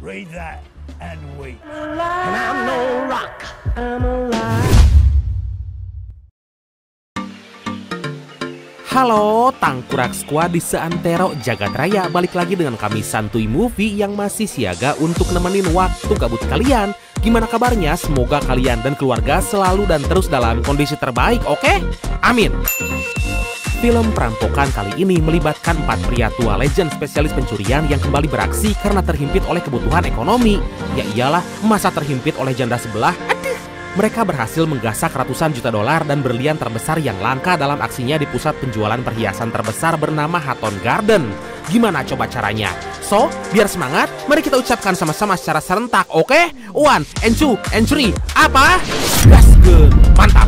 Read that and wait. And I'm no rock, I'm alive. Halo, Tangkurak Squad di seantero jagat raya. Balik lagi dengan kami Santuy Movie yang masih siaga untuk nemenin waktu gabut kalian. Gimana kabarnya? Semoga kalian dan keluarga selalu dan terus dalam kondisi terbaik, oke? Amin. Film perampokan kali ini melibatkan 4 pria tua legend spesialis pencurian yang kembali beraksi karena terhimpit oleh kebutuhan ekonomi. Ya iyalah, masa terhimpit oleh janda sebelah? Aduh. Mereka berhasil menggasak ratusan juta dolar dan berlian terbesar yang langka dalam aksinya di pusat penjualan perhiasan terbesar bernama Hatton Garden. Gimana coba caranya? So, biar semangat, mari kita ucapkan sama-sama secara serentak, oke? 1, 2, 3, apa? Gaskeun, mantap!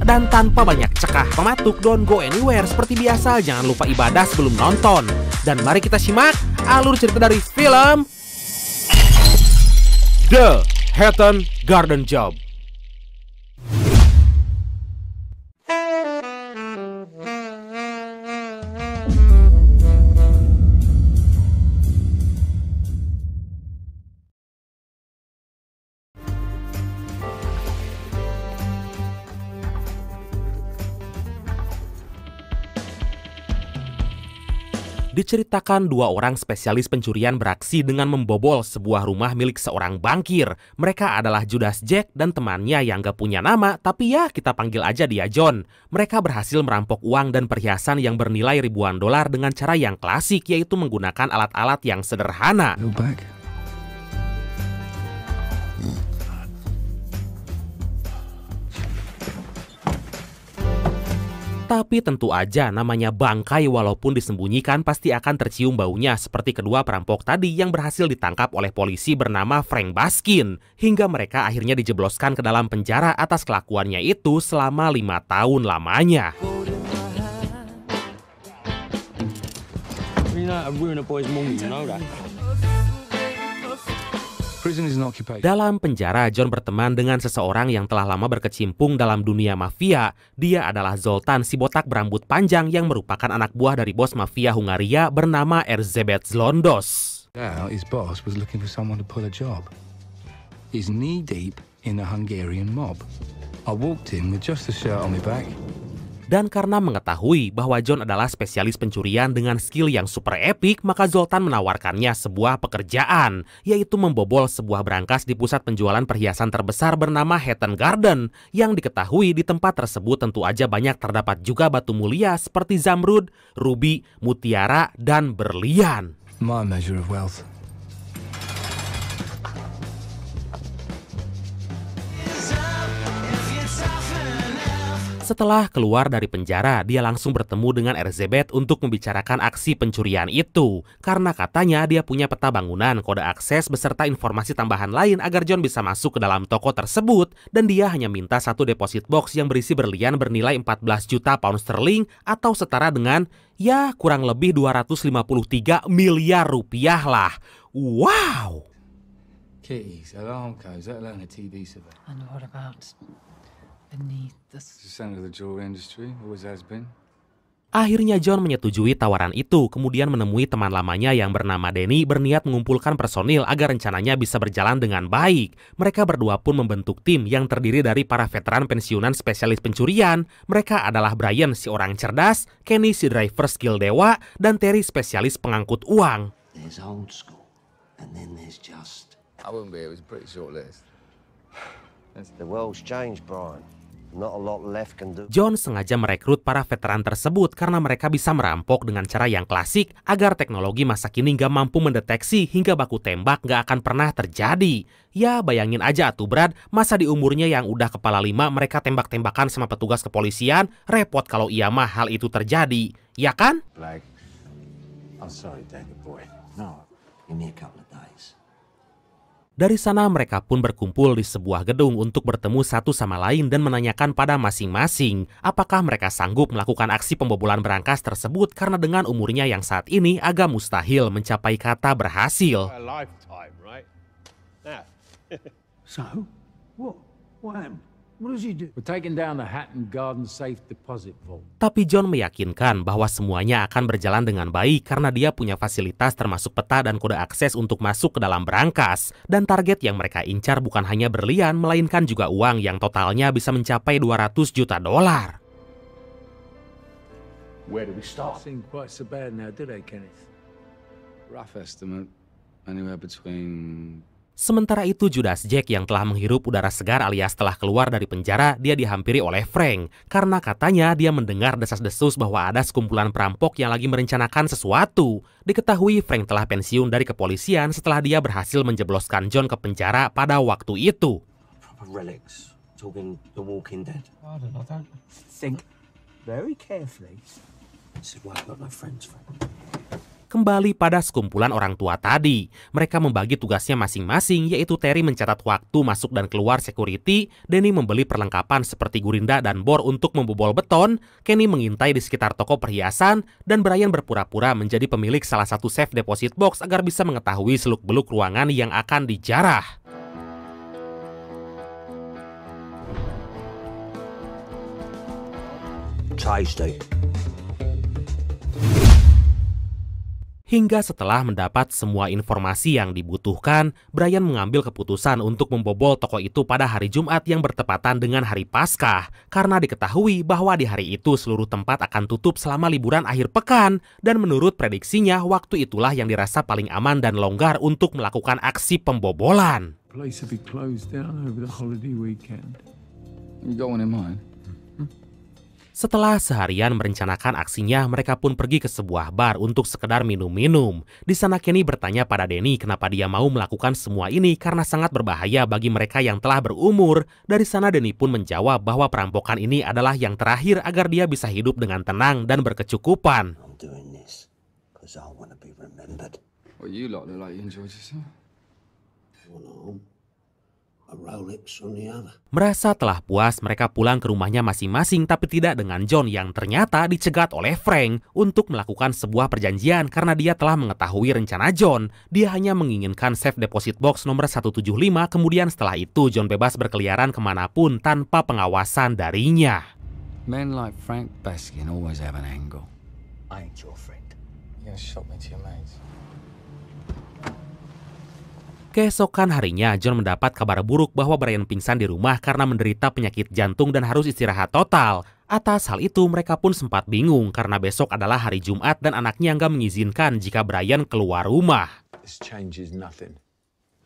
Dan tanpa banyak cekah pematuk, don't go anywhere. Seperti biasa, jangan lupa ibadah sebelum nonton. Dan mari kita simak alur cerita dari film The Hatton Garden Job. Diceritakan 2 orang spesialis pencurian beraksi dengan membobol sebuah rumah milik seorang bankir. Mereka adalah Judas Jack dan temannya yang gak punya nama, tapi ya kita panggil aja dia John. Mereka berhasil merampok uang dan perhiasan yang bernilai ribuan dolar dengan cara yang klasik, yaitu menggunakan alat-alat yang sederhana. Tapi tentu aja namanya bangkai walaupun disembunyikan pasti akan tercium baunya seperti kedua perampok tadi yang berhasil ditangkap oleh polisi bernama Frank Baskin. Hingga mereka akhirnya dijebloskan ke dalam penjara atas kelakuannya itu selama 5 tahun lamanya. Dalam penjara, John berteman dengan seseorang yang telah lama berkecimpung dalam dunia mafia. Dia adalah Zoltan, si botak berambut panjang yang merupakan anak buah dari bos mafia Hungaria bernama Erzsébet Zlondos. Now his boss was looking for someone to pull a job. He's knee deep in a Hungarian mob. I walked in with just a shirt on my back. Dan karena mengetahui bahwa John adalah spesialis pencurian dengan skill yang super epik, maka Zoltan menawarkannya sebuah pekerjaan, yaitu membobol sebuah brankas di pusat penjualan perhiasan terbesar bernama Hatton Garden, yang diketahui di tempat tersebut tentu aja banyak terdapat juga batu mulia seperti zamrud, ruby, mutiara, dan berlian. My measure of wealth. Setelah keluar dari penjara, dia langsung bertemu dengan Erzsébet untuk membicarakan aksi pencurian itu. Karena katanya dia punya peta bangunan, kode akses, beserta informasi tambahan lain agar John bisa masuk ke dalam toko tersebut. Dan dia hanya minta 1 deposit box yang berisi berlian bernilai 14 juta pound sterling atau setara dengan, ya kurang lebih 253 miliar rupiah lah. Wow! Keys, alarm codes, that alone a TV survey. And what about beneath the... It's the center of the jewelry industry, always has been. Akhirnya John menyetujui tawaran itu, kemudian menemui teman lamanya yang bernama Danny berniat mengumpulkan personil agar rencananya bisa berjalan dengan baik. Mereka berdua pun membentuk tim yang terdiri dari para veteran pensiunan spesialis pencurian. Mereka adalah Brian, si orang cerdas, Kenny, si driver skill dewa, dan Terry, spesialis pengangkut uang. There's old school, and then there's just... I wouldn't be, it was a pretty short list. The world's changed, Brian. Not a lot left can do. John sengaja merekrut para veteran tersebut karena mereka bisa merampok dengan cara yang klasik agar teknologi masa kini nggak mampu mendeteksi hingga baku tembak nggak akan pernah terjadi. Ya bayangin aja atuh Brad, masa di umurnya yang udah kepala 5 mereka tembak-tembakan sama petugas kepolisian, repot kalau iya mah hal itu terjadi, ya kan? Black. I'm sorry, David boy. No, give me a couple of days. Dari sana mereka pun berkumpul di sebuah gedung untuk bertemu satu sama lain dan menanyakan pada masing-masing apakah mereka sanggup melakukan aksi pembobolan brankas tersebut karena dengan umurnya yang saat ini agak mustahil mencapai kata berhasil. So? What? What happened? What does he do? We're taking down the Hatton Garden Safe Deposit Vault. Tapi John meyakinkan bahwa semuanya akan berjalan dengan baik karena dia punya fasilitas termasuk peta dan kode akses untuk masuk ke dalam berangkas. Dan target yang mereka incar bukan hanya berlian, melainkan juga uang yang totalnya bisa mencapai 200 juta dolar. Where do we start? Seem quite so bad now, do they, Kenneth? Rough estimate, anywhere between... Sementara itu Judas Jack yang telah menghirup udara segar alias telah keluar dari penjara, dia dihampiri oleh Frank. Karena katanya dia mendengar desas-desus bahwa ada sekumpulan perampok yang lagi merencanakan sesuatu. Diketahui Frank telah pensiun dari kepolisian setelah dia berhasil menjebloskan John ke penjara pada waktu itu. Proper relics. Talking The Walking Dead. I don't think very carefully. This is why I've got no friends, Frank. Kembali pada sekumpulan orang tua tadi, mereka membagi tugasnya masing-masing, yaitu Terry mencatat waktu masuk dan keluar security, Danny membeli perlengkapan seperti gurinda dan bor untuk membobol beton, Kenny mengintai di sekitar toko perhiasan, dan Brian berpura-pura menjadi pemilik salah satu safe deposit box agar bisa mengetahui seluk-beluk ruangan yang akan dijarah. Tasty. Hingga setelah mendapat semua informasi yang dibutuhkan, Brian mengambil keputusan untuk membobol toko itu pada hari Jumat yang bertepatan dengan hari Paskah, karena diketahui bahwa di hari itu seluruh tempat akan tutup selama liburan akhir pekan, dan menurut prediksinya waktu itulah yang dirasa paling aman dan longgar untuk melakukan aksi pembobolan. Place will be closed down over the holiday weekend. You got one in mind? Setelah seharian merencanakan aksinya, mereka pun pergi ke sebuah bar untuk sekedar minum-minum. Di sana Kenny bertanya pada Danny kenapa dia mau melakukan semua ini karena sangat berbahaya bagi mereka yang telah berumur. Dari sana Danny pun menjawab bahwa perampokan ini adalah yang terakhir agar dia bisa hidup dengan tenang dan berkecukupan. I'm doing this because I want to be remembered. Well, you lot look like you enjoyed yourself. One arm, a Rolex on the other. Merasa telah puas, mereka pulang ke rumahnya masing-masing tapi tidak dengan John yang ternyata dicegat oleh Frank untuk melakukan sebuah perjanjian karena dia telah mengetahui rencana John. Dia hanya menginginkan safe deposit box nomor 175, kemudian setelah itu John bebas berkeliaran kemanapun tanpa pengawasan darinya. Men like Frank Baskin always have an angle. I ain't your friend. You're gonna shock me to your mates. Keesokan harinya, John mendapat kabar buruk bahwa Brian pingsan di rumah karena menderita penyakit jantung dan harus istirahat total. Atas hal itu, mereka pun sempat bingung karena besok adalah hari Jumat dan anaknya nggak mengizinkan jika Brian keluar rumah. This changes nothing.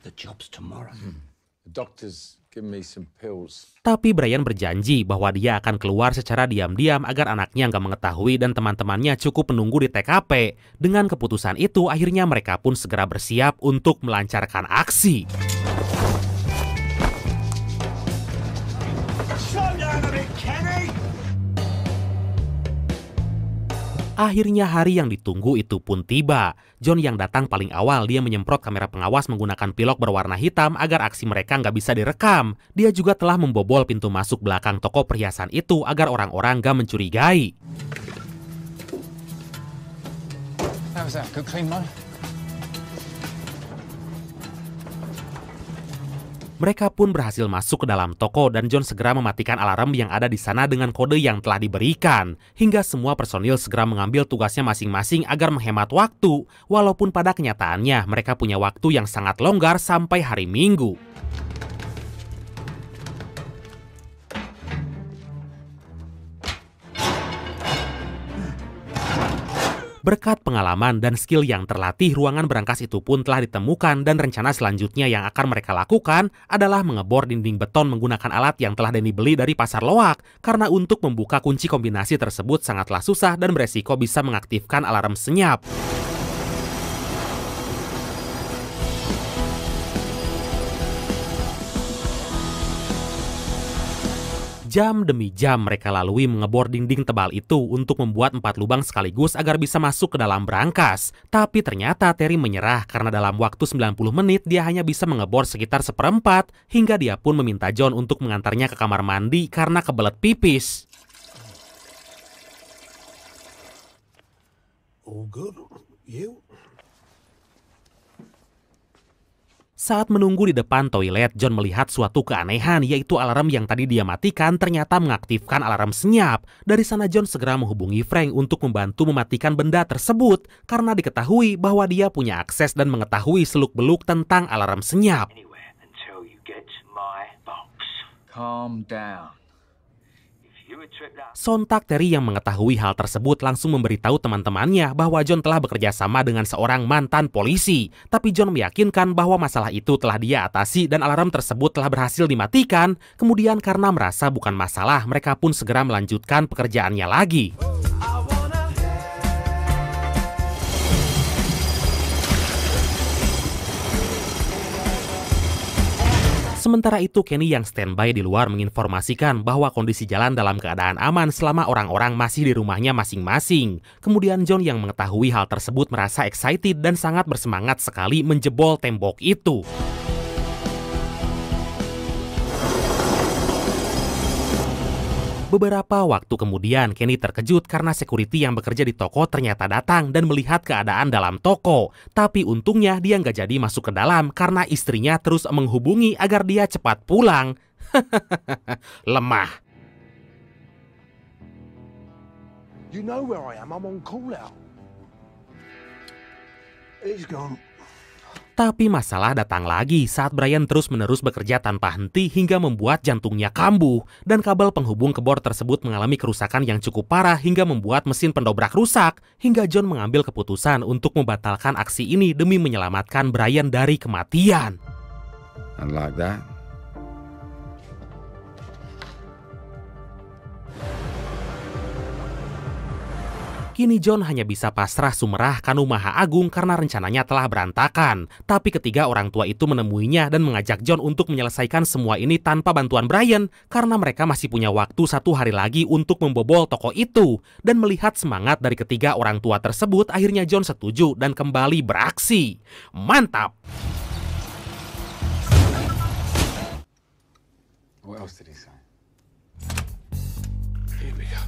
The job's tomorrow. The doctor's given me some pills. Tapi Brian berjanji bahwa dia akan keluar secara diam-diam agar anaknya nggak mengetahui dan teman-temannya cukup menunggu di TKP. Dengan keputusan itu, akhirnya mereka pun segera bersiap untuk melancarkan aksi. Slow down a bit, Kenny! Akhirnya hari yang ditunggu itu pun tiba. John yang datang paling awal, dia menyemprot kamera pengawas menggunakan pilok berwarna hitam agar aksi mereka nggak bisa direkam. Dia juga telah membobol pintu masuk belakang toko perhiasan itu agar orang-orang nggak mencurigai. How was that? Good clean one? Mereka pun berhasil masuk ke dalam toko dan John segera mematikan alarm yang ada di sana dengan kode yang telah diberikan. Hingga semua personil segera mengambil tugasnya masing-masing agar menghemat waktu. Walaupun pada kenyataannya mereka punya waktu yang sangat longgar sampai hari Minggu. Berkat pengalaman dan skill yang terlatih, ruangan berangkas itu pun telah ditemukan dan rencana selanjutnya yang akan mereka lakukan adalah mengebor dinding beton menggunakan alat yang telah Danny beli dari pasar loak. Karena untuk membuka kunci kombinasi tersebut sangatlah susah dan beresiko bisa mengaktifkan alarm senyap. Jam demi jam mereka lalui mengebor dinding tebal itu untuk membuat 4 lubang sekaligus agar bisa masuk ke dalam berangkas. Tapi ternyata Terry menyerah karena dalam waktu 90 menit dia hanya bisa mengebor sekitar 1/4 hingga dia pun meminta John untuk mengantarnya ke kamar mandi karena kebelet pipis. All good. You? Saat menunggu di depan toilet, John melihat suatu keanehan, yaitu alarm yang tadi dia matikan ternyata mengaktifkan alarm senyap. Dari sana John segera menghubungi Frank untuk membantu mematikan benda tersebut karena diketahui bahwa dia punya akses dan mengetahui seluk-beluk tentang alarm senyap. Calm down. Sontak Terry yang mengetahui hal tersebut langsung memberitahu teman-temannya bahwa John telah bekerja sama dengan seorang mantan polisi. Tapi John meyakinkan bahwa masalah itu telah dia atasi dan alarm tersebut telah berhasil dimatikan. Kemudian karena merasa bukan masalah, mereka pun segera melanjutkan pekerjaannya lagi. Sementara itu, Kenny yang standby di luar menginformasikan bahwa kondisi jalan dalam keadaan aman selama orang-orang masih di rumahnya masing-masing. Kemudian John yang mengetahui hal tersebut merasa excited dan sangat bersemangat sekali menjebol tembok itu. Beberapa waktu kemudian, Kenny terkejut karena security yang bekerja di toko ternyata datang dan melihat keadaan dalam toko. Tapi untungnya dia nggak jadi masuk ke dalam karena istrinya terus menghubungi agar dia cepat pulang. Lemah. You know where I am. I'm on call out. He's gone. Tapi masalah datang lagi saat Brian terus-menerus bekerja tanpa henti hingga membuat jantungnya kambuh. Dan kabel penghubung ke bor tersebut mengalami kerusakan yang cukup parah hingga membuat mesin pendobrak rusak. Hingga John mengambil keputusan untuk membatalkan aksi ini demi menyelamatkan Brian dari kematian. And like that, Kini John hanya bisa pasrah sumerah kanu Maha Agung karena rencananya telah berantakan. Tapi ketiga orang tua itu menemuinya dan mengajak John untuk menyelesaikan semua ini tanpa bantuan Brian karena mereka masih punya waktu 1 hari lagi untuk membobol toko itu. Dan melihat semangat dari ketiga orang tua tersebut, akhirnya John setuju dan kembali beraksi. Mantap! What else did he say? Here we go.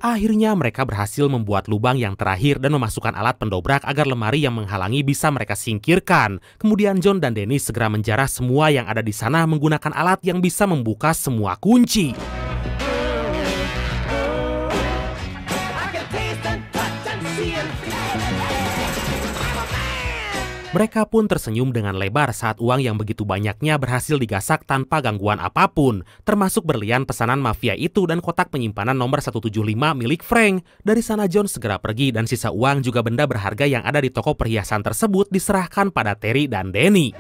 Akhirnya mereka berhasil membuat lubang yang terakhir dan memasukkan alat pendobrak agar lemari yang menghalangi bisa mereka singkirkan. Kemudian John dan Dennis segera menjarah semua yang ada di sana menggunakan alat yang bisa membuka semua kunci. Mereka pun tersenyum dengan lebar saat uang yang begitu banyaknya berhasil digasak tanpa gangguan apapun, termasuk berlian pesanan mafia itu dan kotak penyimpanan nomor 175 milik Frank. Dari sana John segera pergi dan sisa uang juga benda berharga yang ada di toko perhiasan tersebut diserahkan pada Terry dan Danny.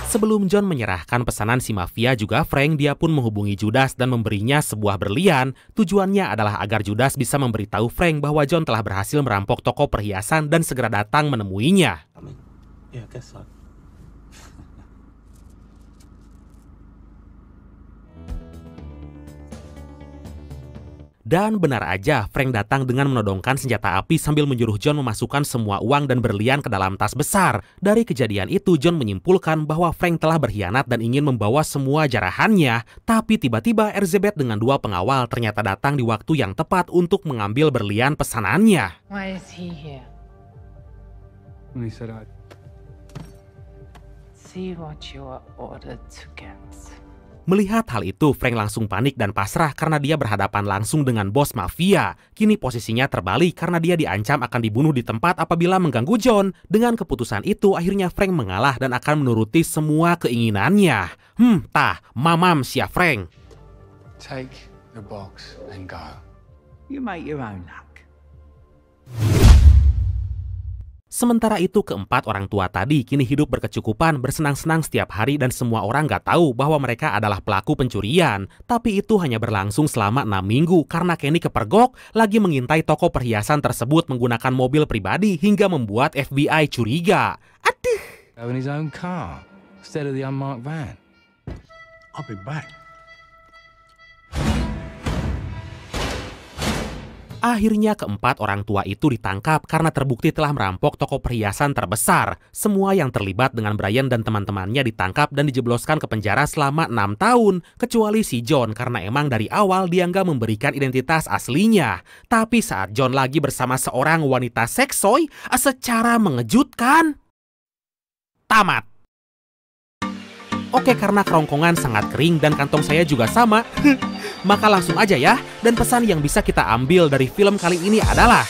Sebelum John menyerahkan pesanan si mafia juga Frank, dia pun menghubungi Judas dan memberinya sebuah berlian. Tujuannya adalah agar Judas bisa memberitahu Frank bahwa John telah berhasil merampok toko perhiasan dan segera datang menemuinya. Yeah, I guess so. Dan benar aja, Frank datang dengan menodongkan senjata api sambil menyuruh John memasukkan semua uang dan berlian ke dalam tas besar. Dari kejadian itu, John menyimpulkan bahwa Frank telah berkhianat dan ingin membawa semua jarahannya. Tapi tiba-tiba Elizabeth dengan 2 pengawal ternyata datang di waktu yang tepat untuk mengambil berlian pesanannya. Why is he here? And he said, See what you are ordered to get. Melihat hal itu, Frank langsung panik dan pasrah karena dia berhadapan langsung dengan bos mafia. Kini posisinya terbalik karena dia diancam akan dibunuh di tempat apabila mengganggu John. Dengan keputusan itu, akhirnya Frank mengalah dan akan menuruti semua keinginannya. Mamam siap Frank. Take the box and go. You make your own luck. Sementara itu, keempat orang tua tadi kini hidup berkecukupan, bersenang-senang setiap hari dan semua orang nggak tahu bahwa mereka adalah pelaku pencurian. Tapi itu hanya berlangsung selama 6 minggu karena Kenny kepergok lagi mengintai toko perhiasan tersebut menggunakan mobil pribadi hingga membuat FBI curiga. Aduh. in his own car instead of the unmarked van. I'll be back. Akhirnya keempat orang tua itu ditangkap karena terbukti telah merampok toko perhiasan terbesar. Semua yang terlibat dengan Brian dan teman-temannya ditangkap dan dijebloskan ke penjara selama 6 tahun. Kecuali si John karena emang dari awal dia nggak memberikan identitas aslinya. Tapi saat John lagi bersama seorang wanita seksoy, secara mengejutkan, tamat. Oke, karena kerongkongan sangat kering dan kantong saya juga sama, maka langsung aja ya. Dan pesan yang bisa kita ambil dari film kali ini adalah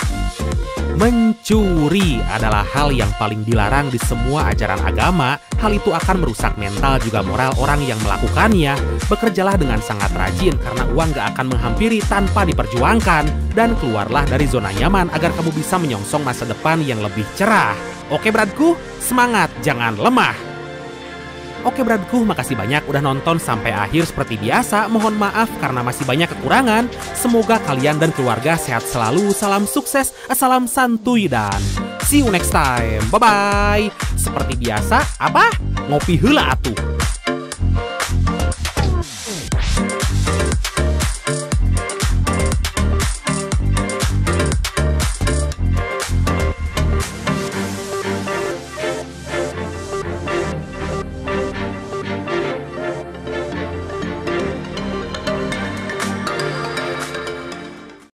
mencuri adalah hal yang paling dilarang di semua ajaran agama. Hal itu akan merusak mental juga moral orang yang melakukannya. Bekerjalah dengan sangat rajin karena uang gak akan menghampiri tanpa diperjuangkan. Dan keluarlah dari zona nyaman agar kamu bisa menyongsong masa depan yang lebih cerah. Oke beratku, semangat, jangan lemah. Oke beratku, makasih banyak udah nonton sampai akhir. Seperti biasa, mohon maaf karena masih banyak kekurangan. Semoga kalian dan keluarga sehat selalu. Salam sukses, salam santuy, dan see you next time. Bye-bye. Seperti biasa, apa? Ngopi heula atuh.